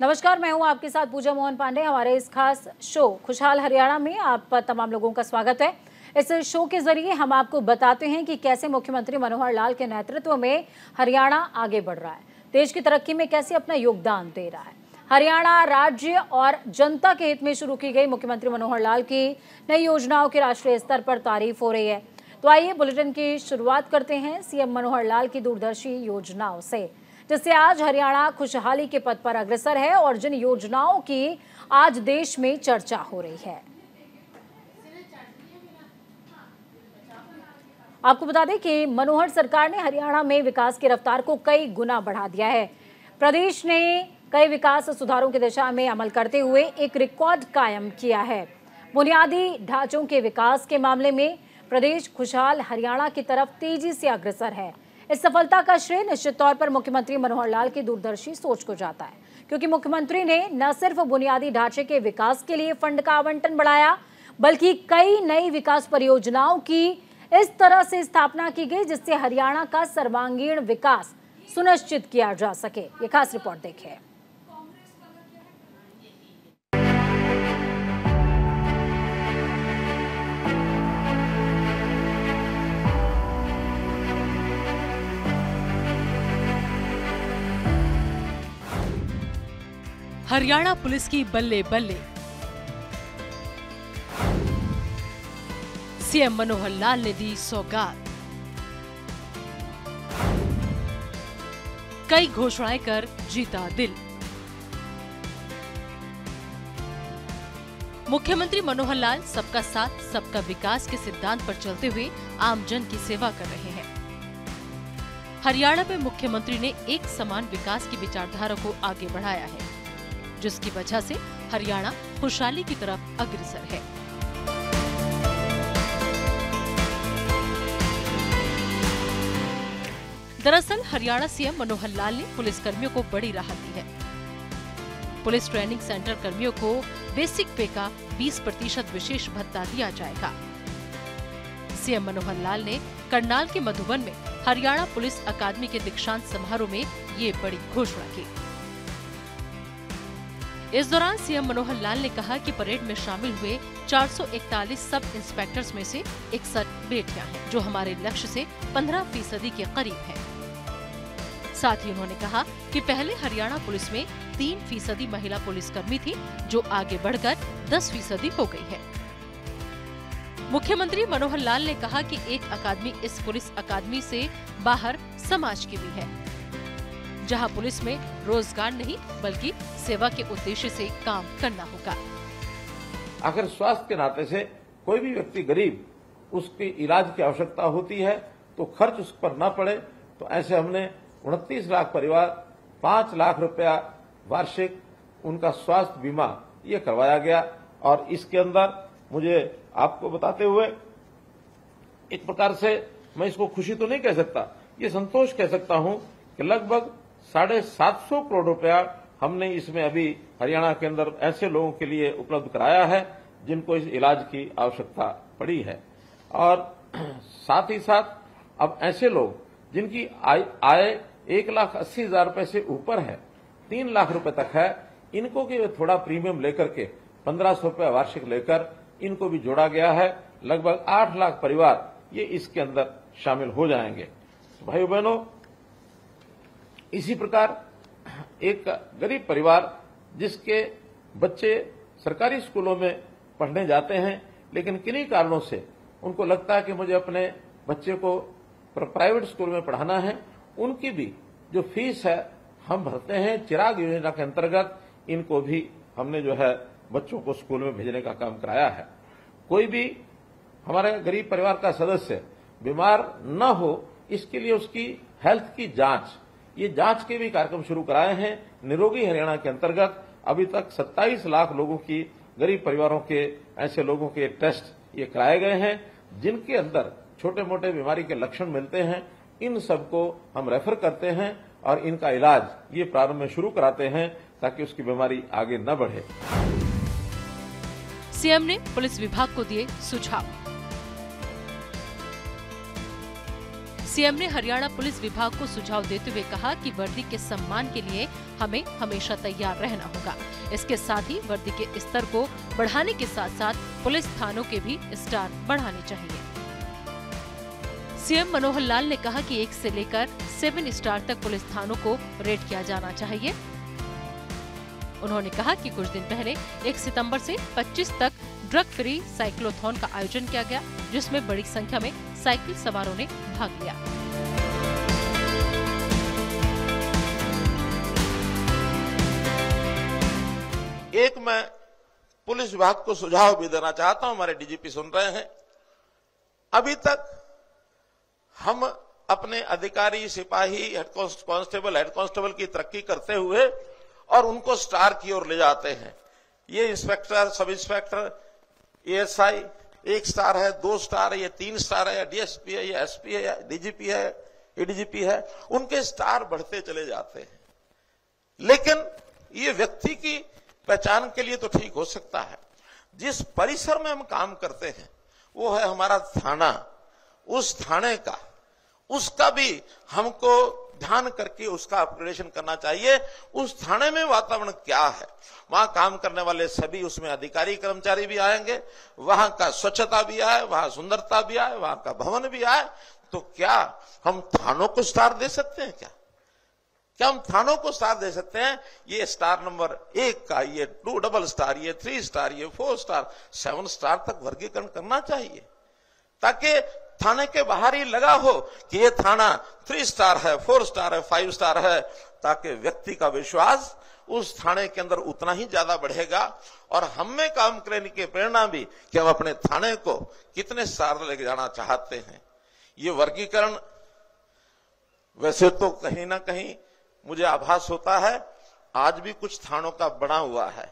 नमस्कार, मैं हूं आपके साथ पूजा मोहन पांडे। हमारे इस खास शो खुशहाल हरियाणा में आप तमाम लोगों का स्वागत है। इस शो के जरिए हम आपको बताते हैं कि कैसे मुख्यमंत्री मनोहर लाल के नेतृत्व में हरियाणा आगे बढ़ रहा है, देश की तरक्की में कैसे अपना योगदान दे रहा है। हरियाणा राज्य और जनता के हित में शुरू की गई मुख्यमंत्री मनोहर लाल की नई योजनाओं की राष्ट्रीय स्तर पर तारीफ हो रही है। तो आइए बुलेटिन की शुरुआत करते हैं सीएम मनोहर लाल की दूरदर्शी योजनाओं से, जिससे आज हरियाणा खुशहाली के पथ पर अग्रसर है और जिन योजनाओं की आज देश में चर्चा हो रही है। आपको बता दें कि मनोहर सरकार ने हरियाणा में विकास की रफ्तार को कई गुना बढ़ा दिया है। प्रदेश ने कई विकास सुधारों की दिशा में अमल करते हुए एक रिकॉर्ड कायम किया है। बुनियादी ढांचों के विकास के मामले में प्रदेश खुशहाल हरियाणा की तरफ तेजी से अग्रसर है। इस सफलता का श्रेय निश्चित तौर पर मुख्यमंत्री मनोहर लाल की दूरदर्शी सोच को जाता है, क्योंकि मुख्यमंत्री ने न सिर्फ बुनियादी ढांचे के विकास के लिए फंड का आवंटन बढ़ाया, बल्कि कई नई विकास परियोजनाओं की इस तरह से स्थापना की गई जिससे हरियाणा का सर्वांगीण विकास सुनिश्चित किया जा सके। ये खास रिपोर्ट देखें। हरियाणा पुलिस की बल्ले बल्ले। सीएम मनोहर लाल ने दी सौगात। कई घोषणाएं कर जीता दिल। मुख्यमंत्री मनोहर लाल सबका साथ सबका विकास के सिद्धांत पर चलते हुए आमजन की सेवा कर रहे हैं। हरियाणा में मुख्यमंत्री ने एक समान विकास की विचारधारा को आगे बढ़ाया है, जिसकी वजह से हरियाणा खुशहाली की तरफ अग्रसर है। दरअसल हरियाणा सीएम मनोहर लाल ने पुलिस कर्मियों को बड़ी राहत दी है। पुलिस ट्रेनिंग सेंटर कर्मियों को बेसिक पे का 20% विशेष भत्ता दिया जाएगा। सीएम मनोहर लाल ने करनाल के मधुबन में हरियाणा पुलिस अकादमी के दीक्षांत समारोह में ये बड़ी घोषणा की। इस दौरान सीएम मनोहर लाल ने कहा कि परेड में शामिल हुए 441 सब इंस्पेक्टर्स में से 61 बेटियां हैं, जो हमारे लक्ष्य से 15% के करीब हैं। साथ ही उन्होंने कहा कि पहले हरियाणा पुलिस में 3% महिला पुलिसकर्मी थी, जो आगे बढ़कर 10% हो गई है। मुख्यमंत्री मनोहर लाल ने कहा कि एक अकादमी इस पुलिस अकादमी से बाहर समाज की भी है, जहां पुलिस में रोजगार नहीं बल्कि सेवा के उद्देश्य से काम करना होगा। अगर स्वास्थ्य के नाते से कोई भी व्यक्ति गरीब, उसकी इलाज की आवश्यकता होती है तो खर्च उस पर न पड़े, तो ऐसे हमने 29 लाख परिवार 5 लाख रुपया वार्षिक उनका स्वास्थ्य बीमा ये करवाया गया। और इसके अंदर मुझे आपको बताते हुए एक प्रकार से मैं इसको खुशी तो नहीं कह सकता, ये संतोष कह सकता हूं कि लगभग 750 करोड़ रुपया हमने इसमें अभी हरियाणा के अंदर ऐसे लोगों के लिए उपलब्ध कराया है जिनको इस इलाज की आवश्यकता पड़ी है। और साथ ही साथ अब ऐसे लोग जिनकी आय 1,80,000 रुपए से ऊपर है, 3 लाख रुपए तक है, इनको भी थोड़ा प्रीमियम लेकर के 1,500 रुपए वार्षिक लेकर इनको भी जोड़ा गया है। लगभग 8 लाख परिवार ये इसके अंदर शामिल हो जाएंगे। भाइयों बहनों, इसी प्रकार एक गरीब परिवार जिसके बच्चे सरकारी स्कूलों में पढ़ने जाते हैं, लेकिन किन्हीं कारणों से उनको लगता है कि मुझे अपने बच्चे को प्राइवेट स्कूल में पढ़ाना है, उनकी भी जो फीस है हम भरते हैं। चिराग योजना के अंतर्गत इनको भी हमने जो है बच्चों को स्कूल में भेजने का काम कराया है। कोई भी हमारे गरीब परिवार का सदस्य बीमार न हो, इसके लिए उसकी हेल्थ की जांच, ये जांच के भी कार्यक्रम शुरू कराए हैं। निरोगी हरियाणा के अंतर्गत अभी तक 27 लाख लोगों की, गरीब परिवारों के ऐसे लोगों के टेस्ट ये कराए गए हैं, जिनके अंदर छोटे मोटे बीमारी के लक्षण मिलते हैं। इन सबको हम रेफर करते हैं और इनका इलाज ये प्रारंभ में शुरू कराते हैं ताकि उसकी बीमारी आगे न बढ़े। सीएम ने पुलिस विभाग को दिए सुझाव। सीएम ने हरियाणा पुलिस विभाग को सुझाव देते हुए कहा कि वर्दी के सम्मान के लिए हमें हमेशा तैयार रहना होगा। इसके साथ ही वर्दी के स्तर को बढ़ाने के साथ साथ पुलिस थानों के भी स्टार बढ़ाने चाहिए। सीएम मनोहर लाल ने कहा कि 1 से लेकर 7 स्टार तक पुलिस थानों को रेट किया जाना चाहिए। उन्होंने कहा कि कुछ दिन पहले 1 सितंबर से 25 तक ड्रग फ्री साइक्लोथॉन का आयोजन किया गया, जिसमें बड़ी संख्या में साइकिल सवारों ने भाग लिया। एक मैं पुलिस विभाग को सुझाव भी देना चाहता हूं, हमारे डीजीपी सुन रहे हैं। अभी तक हम अपने अधिकारी, सिपाही, हेड कांस्टेबल की तरक्की करते हुए और उनको स्टार की ओर ले जाते हैं। ये inspector, sub inspector, ASI 1 star है, 2 स्टार है, ये 3 स्टार है, या डीएसपी है, या एसपी है, या डीजीपी है, एडीजीपी है, उनके स्टार बढ़ते चले जाते हैं। लेकिन ये व्यक्ति की पहचान के लिए तो ठीक हो सकता है। जिस परिसर में हम काम करते हैं वो है हमारा थाना। उस थाने का, उसका भी हमको ध्यान करके उसका अपग्रेडेशन करना चाहिए। उस थाने में वातावरण क्या है, वहां काम करने वाले सभी, उसमें अधिकारी कर्मचारी भी आएंगे, वहां का स्वच्छता भी आए, वहां सुंदरता भी आए, वहां का भवन भी आए। तो क्या हम थानों को स्टार दे सकते हैं? क्या हम थानों को स्टार दे सकते हैं? ये स्टार नंबर 1 का, ये 2 डबल स्टार, ये 3 स्टार, ये 4 स्टार, 7 स्टार तक वर्गीकरण करना चाहिए, ताकि थाने के बाहर ही लगा हो कि ये थाना 3 स्टार है, 4 स्टार है, 5 स्टार है, ताकि व्यक्ति का विश्वास उस थाने के अंदर उतना ही ज्यादा बढ़ेगा और हम में काम करने की प्रेरणा भी कि हम अपने थाने को कितने स्टार लेके जाना चाहते हैं। ये वर्गीकरण वैसे तो कहीं ना कहीं मुझे आभास होता है आज भी कुछ थानों का बना हुआ है,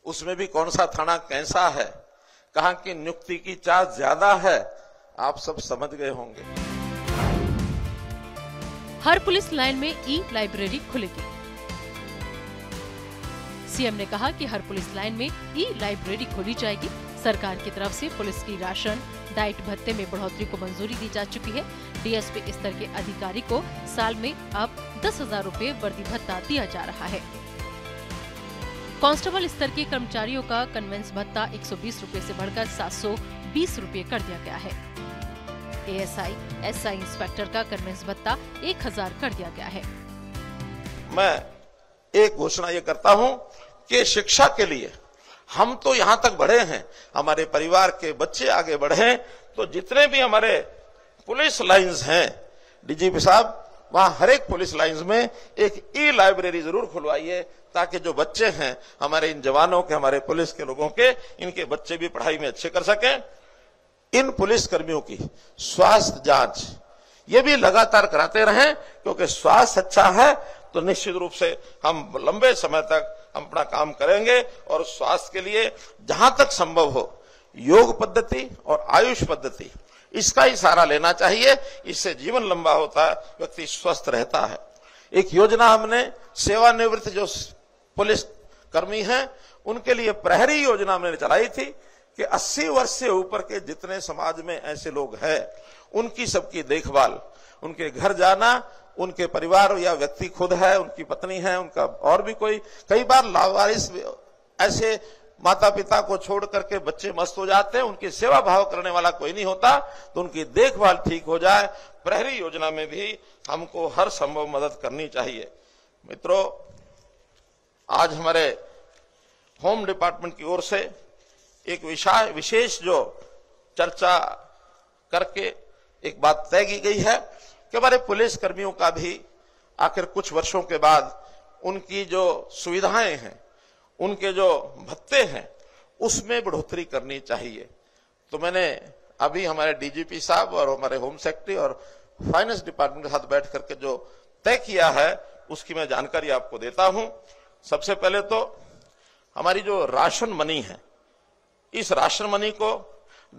उसमें भी कौन सा थाना कैसा है, कहां की नियुक्ति की चार्ज ज्यादा है, आप सब समझ गए होंगे। हर पुलिस लाइन में ई लाइब्रेरी खुलेगी। सीएम ने कहा कि हर पुलिस लाइन में ई लाइब्रेरी खोली जाएगी। सरकार की तरफ से पुलिस की राशन, डाइट भत्ते में बढ़ोतरी को मंजूरी दी जा चुकी है। डीएसपी स्तर के अधिकारी को साल में अब 10,000 रुपए वर्दी भत्ता दिया जा रहा है। कांस्टेबल स्तर के कर्मचारियों का कन्वेंस भत्ता 120 रुपए से बढ़कर 720 रुपए कर दिया गया है। एएसआई, एसआई इंस्पेक्टर का कन्वेंस भत्ता 1000 कर दिया गया है। मैं एक घोषणा ये करता हूं कि शिक्षा के लिए हम तो यहां तक बढ़े हैं, हमारे परिवार के बच्चे आगे बढ़े, तो जितने भी हमारे पुलिस लाइंस हैं, डीजीपी साहब, वहां हर एक पुलिस लाइंस में एक ई लाइब्रेरी जरूर खुलवाइए, ताकि जो बच्चे हैं हमारे इन जवानों के, हमारे पुलिस के लोगों के, इनके बच्चे भी पढ़ाई में अच्छे कर सकें। इन पुलिस कर्मियों की स्वास्थ्य जांच ये भी लगातार कराते रहें, क्योंकि स्वास्थ्य अच्छा है तो निश्चित रूप से हम लंबे समय तक हम अपना काम करेंगे। और स्वास्थ्य के लिए जहां तक संभव हो योग पद्धति और आयुष पद्धति, इसका ही सहारा लेना चाहिए। इससे जीवन लंबा होता है, व्यक्ति स्वस्थ रहता है। एक योजना हमने सेवानिवृत्त जो पुलिस कर्मी हैं उनके लिए प्रहरी योजना हमने चलाई थी कि 80 वर्ष से ऊपर के जितने समाज में ऐसे लोग हैं उनकी सबकी देखभाल, उनके घर जाना, उनके परिवार या व्यक्ति खुद है, उनकी पत्नी है, उनका और भी कोई, कई बार लावारिस ऐसे माता पिता को छोड़ करके बच्चे मस्त हो जाते हैं, उनकी सेवा भाव करने वाला कोई नहीं होता, तो उनकी देखभाल ठीक हो जाए। प्रहरी योजना में भी हमको हर संभव मदद करनी चाहिए। मित्रों, आज हमारे होम डिपार्टमेंट की ओर से एक विशेष जो चर्चा करके एक बात तय की गई है कि हमारे पुलिस कर्मियों का भी आखिर कुछ वर्षों के बाद उनकी जो सुविधाएं हैं, उनके जो भत्ते हैं, उसमें बढ़ोतरी करनी चाहिए। तो मैंने अभी हमारे डीजीपी साहब और हमारे होम सेक्रेटरी और फाइनेंस डिपार्टमेंट के साथ बैठ करके जो तय किया है उसकी मैं जानकारी आपको देता हूं। सबसे पहले तो हमारी जो राशन मनी है, इस राशन मनी को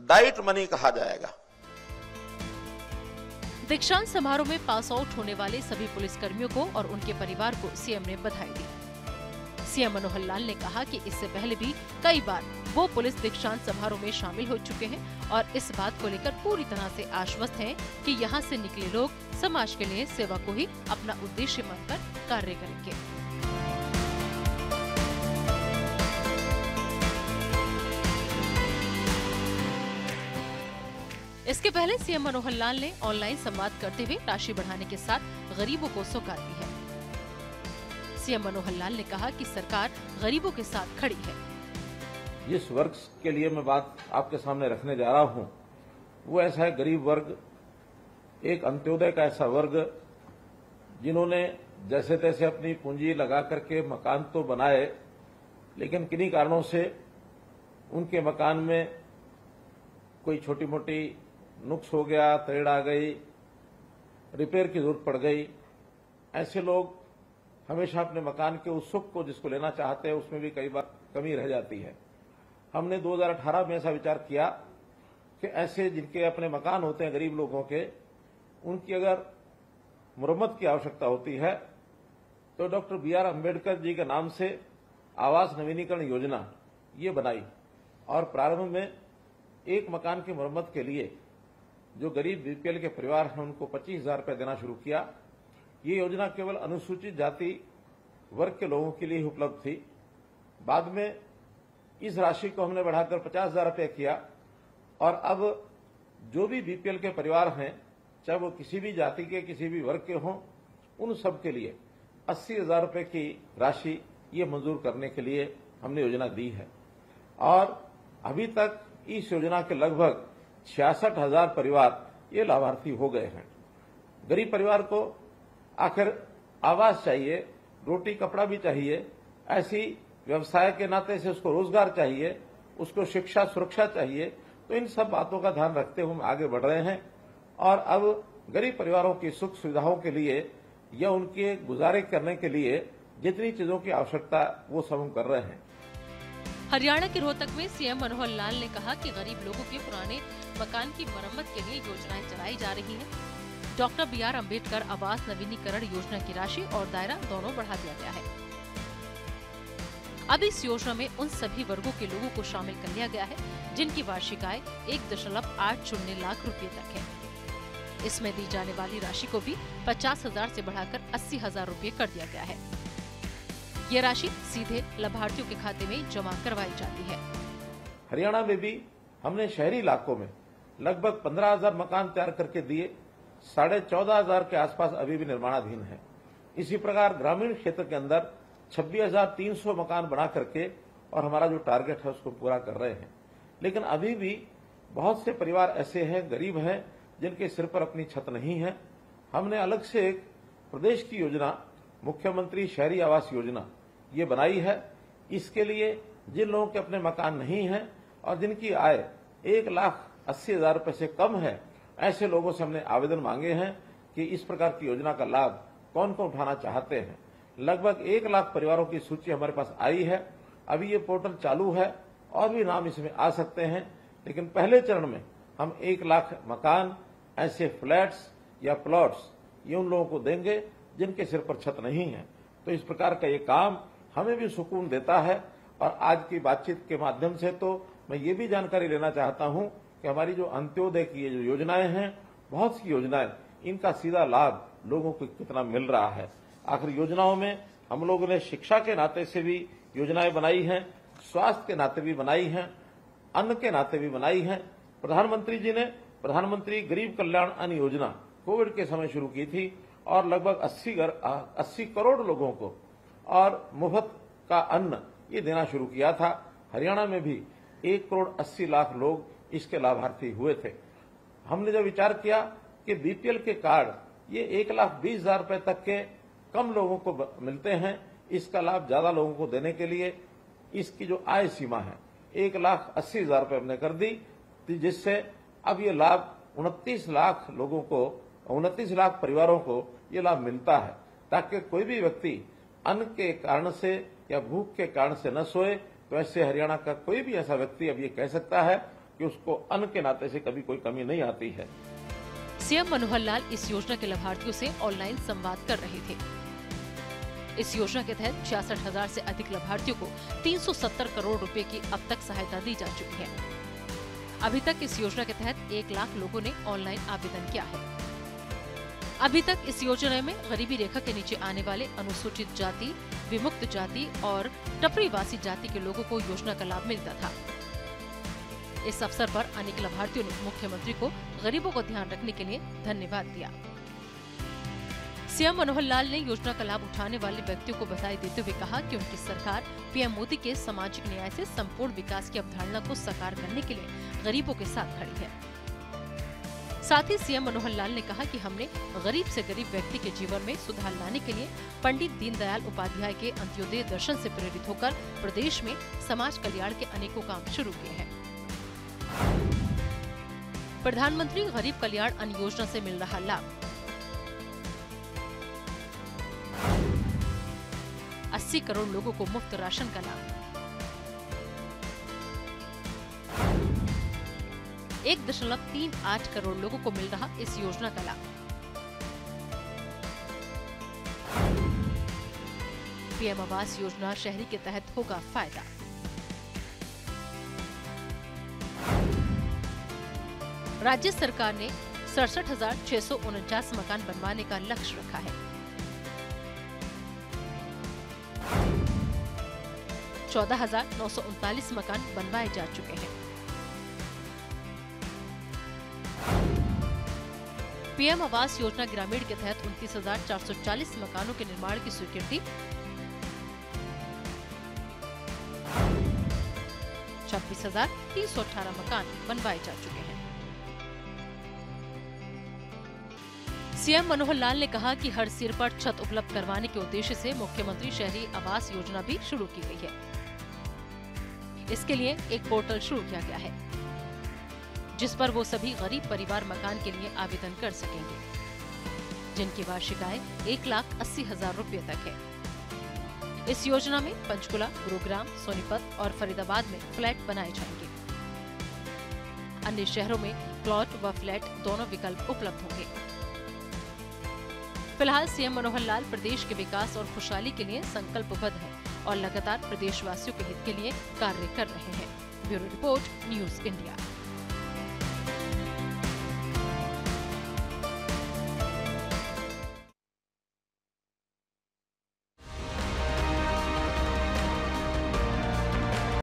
डाइट मनी कहा जाएगा। दीक्षांत समारोह में पास आउट होने वाले सभी पुलिसकर्मियों को और उनके परिवार को सीएम ने बधाई दी। सीएम मनोहर लाल ने कहा कि इससे पहले भी कई बार वो पुलिस दीक्षांत समारोह में शामिल हो चुके हैं और इस बात को लेकर पूरी तरह से आश्वस्त हैं कि यहाँ से निकले लोग समाज के लिए सेवा को ही अपना उद्देश्य मानकर कार्य करेंगे। इसके पहले सीएम मनोहर लाल ने ऑनलाइन संवाद करते हुए राशि बढ़ाने के साथ गरीबों को सौगात दी है। सीएम मनोहर लाल ने कहा कि सरकार गरीबों के साथ खड़ी है। जिस वर्ग के लिए मैं बात आपके सामने रखने जा रहा हूं, वो ऐसा है गरीब वर्ग, एक अंत्योदय का ऐसा वर्ग जिन्होंने जैसे तैसे अपनी पूंजी लगा करके मकान तो बनाए, लेकिन किन्हीं कारणों से उनके मकान में कोई छोटी मोटी नुक्स हो गया, तरेड़ आ गई, रिपेयर की जरूरत पड़ गई। ऐसे लोग हमेशा अपने मकान के उस सुख को जिसको लेना चाहते हैं उसमें भी कई बार कमी रह जाती है। हमने 2018 में ऐसा विचार किया कि ऐसे जिनके अपने मकान होते हैं गरीब लोगों के, उनकी अगर मुरम्मत की आवश्यकता होती है तो डॉक्टर BR अम्बेडकर जी के नाम से आवास नवीनीकरण योजना ये बनाई और प्रारंभ में एक मकान की मुरम्मत के लिए जो गरीब BPL के परिवार हैं उनको 25,000 रुपये देना शुरू किया। ये योजना केवल अनुसूचित जाति वर्ग के लोगों के लिए ही उपलब्ध थी। बाद में इस राशि को हमने बढ़ाकर 50,000 रुपये किया और अब जो भी BPL के परिवार हैं, चाहे वो किसी भी जाति के किसी भी वर्ग के हों, उन सब के लिए 80,000 रुपये की राशि ये मंजूर करने के लिए हमने योजना दी है। और अभी तक इस योजना के लगभग 66,000 परिवार ये लाभार्थी हो गए हैं। गरीब परिवार को आखिर आवास चाहिए, रोटी कपड़ा भी चाहिए, ऐसी व्यवसाय के नाते से उसको रोजगार चाहिए, उसको शिक्षा सुरक्षा चाहिए। तो इन सब बातों का ध्यान रखते हुए हम आगे बढ़ रहे हैं और अब गरीब परिवारों की सुख सुविधाओं के लिए या उनके गुजारे करने के लिए जितनी चीजों की आवश्यकता वो सब हम कर रहे हैं। हरियाणा के रोहतक में सीएम मनोहर लाल ने कहा कि गरीब लोगों के पुराने मकान की मरम्मत के लिए योजनाएं चलाई जा रही हैं। डॉक्टर BR अम्बेडकर आवास नवीनीकरण योजना की राशि और दायरा दोनों बढ़ा दिया गया है। अब इस योजना में उन सभी वर्गों के लोगों को शामिल कर लिया गया है जिनकी वार्षिक आय 1.8 लाख रुपए तक है। इसमें दी जाने वाली राशि को भी 50,000 से बढ़ाकर 80,000 रुपए कर दिया गया है। ये राशि सीधे लाभार्थियों के खाते में जमा करवाई जाती है। हरियाणा में भी हमने शहरी इलाकों में लगभग 15,000 मकान तैयार करके दिए, 14,500 के आसपास अभी भी निर्माणाधीन है। इसी प्रकार ग्रामीण क्षेत्र के अंदर 26,300 मकान बना करके और हमारा जो टारगेट है उसको पूरा कर रहे हैं। लेकिन अभी भी बहुत से परिवार ऐसे हैं, गरीब हैं, जिनके सिर पर अपनी छत नहीं है। हमने अलग से एक प्रदेश की योजना मुख्यमंत्री शहरी आवास योजना ये बनाई है। इसके लिए जिन लोगों के अपने मकान नहीं हैं और जिनकी आय 1,80,000 रुपये से कम है, ऐसे लोगों से हमने आवेदन मांगे हैं कि इस प्रकार की योजना का लाभ कौन कौन उठाना चाहते हैं। लगभग 1 लाख परिवारों की सूची हमारे पास आई है। अभी ये पोर्टल चालू है और भी नाम इसमें आ सकते हैं, लेकिन पहले चरण में हम 1 लाख मकान, ऐसे फ्लैट्स या प्लॉट्स ये उन लोगों को देंगे जिनके सिर पर छत नहीं है। तो इस प्रकार का ये काम हमें भी सुकून देता है। और आज की बातचीत के माध्यम से तो मैं ये भी जानकारी लेना चाहता हूं कि हमारी जो अंत्योदय की ये जो योजनाएं हैं, बहुत सी योजनाएं, इनका सीधा लाभ लोगों को कितना मिल रहा है। आखिर योजनाओं में हम लोगों ने शिक्षा के नाते से भी योजनाएं बनाई हैं, स्वास्थ्य के नाते भी बनाई हैं, अन्न के नाते भी बनाई हैं। प्रधानमंत्री जी ने प्रधानमंत्री गरीब कल्याण अन्न योजना कोविड के समय शुरू की थी और लगभग 80 करोड़ लोगों को और मुफ्त का अन्न ये देना शुरू किया था। हरियाणा में भी 1,80,00,000 लोग इसके लाभार्थी हुए थे। हमने जब विचार किया कि BPL के कार्ड ये 1,20,000 रुपए तक के कम लोगों को मिलते हैं, इसका लाभ ज्यादा लोगों को देने के लिए इसकी जो आय सीमा है 1,80,000 रुपए हमने कर दी, जिससे अब ये लाभ 29 लाख लोगों को, 29 लाख परिवारों को ये लाभ मिलता है, ताकि कोई भी व्यक्ति अन्न के कारण से या भूख के कारण से न सोए। तो ऐसे हरियाणा का कोई भी ऐसा व्यक्ति अब ये कह सकता है कि उसको अन्न के नाते से कभी कोई कमी नहीं आती है। सीएम मनोहर लाल इस योजना के लाभार्थियों से ऑनलाइन संवाद कर रहे थे। इस योजना के तहत 66,000 से अधिक लाभार्थियों को 370 करोड़ रुपए की अब तक सहायता दी जा चुकी है। अभी तक इस योजना के तहत 1 लाख लोगों ने ऑनलाइन आवेदन किया है। अभी तक इस योजना में गरीबी रेखा के नीचे आने वाले अनुसूचित जाति, विमुक्त जाति और टपरीवासी जाति के लोगों को योजना का लाभ मिलता था। इस अवसर पर अनेक लाभार्थियों ने मुख्यमंत्री को गरीबों को ध्यान रखने के लिए धन्यवाद दिया। सीएम मनोहर लाल ने योजना का लाभ उठाने वाले व्यक्तियों को बधाई देते हुए कहा कि उनकी सरकार पीएम मोदी के सामाजिक न्याय से संपूर्ण विकास की अवधारणा को साकार करने के लिए गरीबों के साथ खड़ी है। साथ ही सीएम मनोहर लाल ने कहा कि हमने गरीब से गरीब व्यक्ति के जीवन में सुधार लाने के लिए पंडित दीनदयाल उपाध्याय के अंत्योदय दर्शन से प्रेरित होकर प्रदेश में समाज कल्याण के अनेकों काम शुरू किए हैं। प्रधानमंत्री गरीब कल्याण अन्न योजना से मिल रहा लाभ। 80 करोड़ लोगों को मुफ्त राशन का लाभ। 1.38 करोड़ लोगों को मिल रहा इस योजना का लाभ। पीएम आवास योजना शहरी के तहत होगा फायदा। राज्य सरकार ने 67,649 मकान बनवाने का लक्ष्य रखा है। 14,939 मकान बनवाए जा चुके हैं। पीएम आवास योजना ग्रामीण के तहत 29,440 मकानों के निर्माण की स्वीकृति। 26,318 मकान बनवाए जा चुके हैं। सीएम मनोहर लाल ने कहा कि हर सिर पर छत उपलब्ध करवाने के उद्देश्य से मुख्यमंत्री शहरी आवास योजना भी शुरू की गई है। इसके लिए एक पोर्टल शुरू किया गया है, जिस पर वो सभी गरीब परिवार मकान के लिए आवेदन कर सकेंगे, जिनकी वार्षिक आय 1,80,000 रुपये तक है। इस योजना में पंचकुला, गुरुग्राम, सोनीपत और फरीदाबाद में फ्लैट बनाए जाएंगे। अन्य शहरों में प्लॉट व फ्लैट दोनों विकल्प उपलब्ध होंगे। फिलहाल सीएम मनोहर लाल प्रदेश के विकास और खुशहाली के लिए संकल्पबद्ध है और लगातार प्रदेशवासियों के हित के लिए कार्य कर रहे हैं। Bureau report, news India.